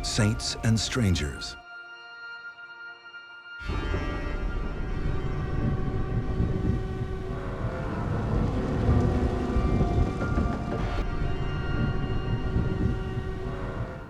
saints and strangers.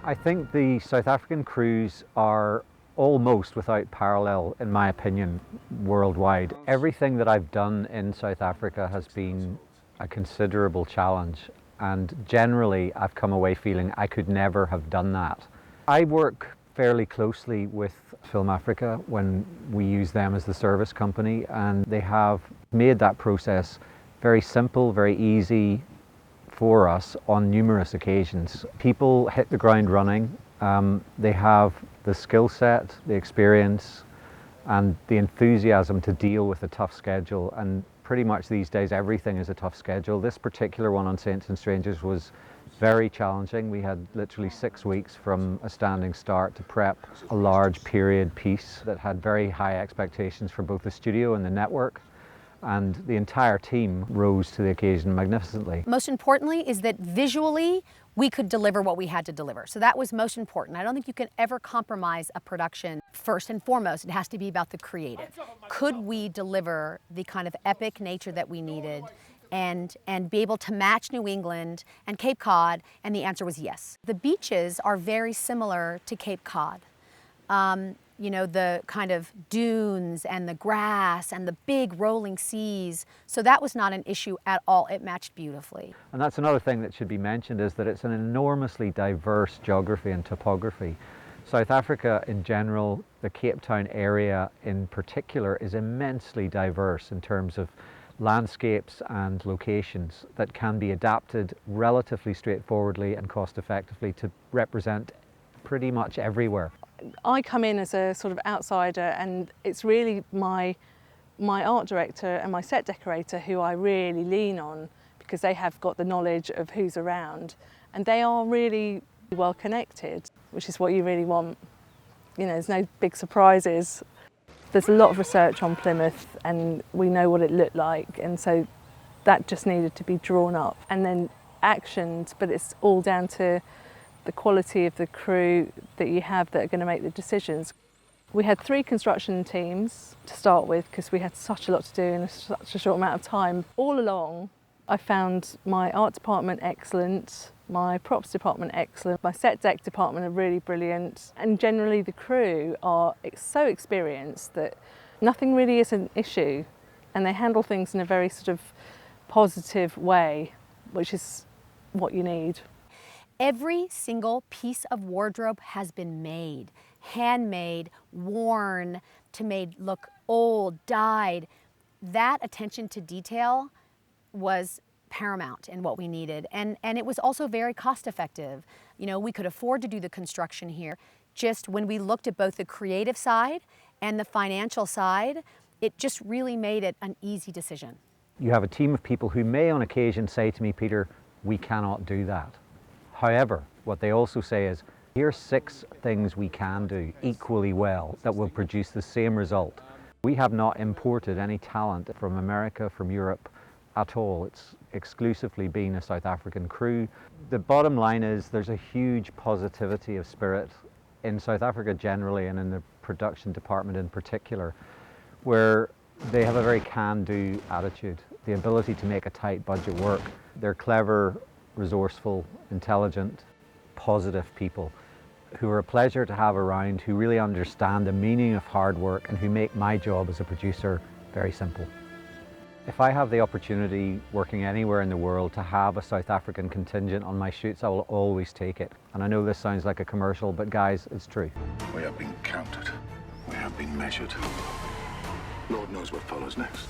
I think the South African crews are almost without parallel, in my opinion, worldwide. Everything that I've done in South Africa has been a considerable challenge, and generally I've come away feeling I could never have done that. I work fairly closely with Film Africa when we use them as the service company, and they have made that process very simple, very easy for us on numerous occasions. People hit the ground running. They have the skill set, the experience, and the enthusiasm to deal with a tough schedule. And pretty much these days, everything is a tough schedule. This particular one on Saints and Strangers was very challenging. We had literally 6 weeks from a standing start to prep a large period piece that had very high expectations for both the studio and the network. And the entire team rose to the occasion magnificently. Most importantly is that visually we could deliver what we had to deliver. So that was most important. I don't think you can ever compromise a production. First and foremost, it has to be about the creative. Could we deliver the kind of epic nature that we needed and be able to match New England and Cape Cod? And the answer was yes. The beaches are very similar to Cape Cod. You know, the kind of dunes and the grass and the big rolling seas. So that was not an issue at all. It matched beautifully. And that's another thing that should be mentioned, is that it's an enormously diverse geography and topography. South Africa in general, the Cape Town area in particular, is immensely diverse in terms of landscapes and locations that can be adapted relatively straightforwardly and cost effectively to represent pretty much everywhere. I come in as a sort of outsider, and it's really my art director and my set decorator who I really lean on, because they have got the knowledge of who's around, and they are really well connected, which is what you really want. You know, there's no big surprises. There's a lot of research on Plymouth and we know what it looked like, and so that just needed to be drawn up and then actioned, but it's all down to the quality of the crew that you have that are going to make the decisions. We had 3 construction teams to start with because we had such a lot to do in such a short amount of time. All along, I found my art department excellent, my props department excellent, my set deck department are really brilliant, and generally the crew are so experienced that nothing really is an issue, and they handle things in a very sort of positive way, which is what you need. Every single piece of wardrobe has been made, handmade, worn, to made look old, dyed. That attention to detail was paramount in what we needed. And it was also very cost effective. You know, we could afford to do the construction here. Just when we looked at both the creative side and the financial side, it just really made it an easy decision. You have a team of people who may on occasion say to me, Peter, we cannot do that. However, what they also say is, here's 6 things we can do equally well that will produce the same result. We have not imported any talent from America, from Europe at all. It's exclusively been a South African crew. The bottom line is there's a huge positivity of spirit in South Africa generally, and in the production department in particular, where they have a very can-do attitude, the ability to make a tight budget work. They're clever, resourceful, intelligent, positive people who are a pleasure to have around, who really understand the meaning of hard work and who make my job as a producer very simple. If I have the opportunity working anywhere in the world to have a South African contingent on my shoots, I will always take it. And I know this sounds like a commercial, but guys, it's true. We have been counted. We have been measured. Lord knows what follows next.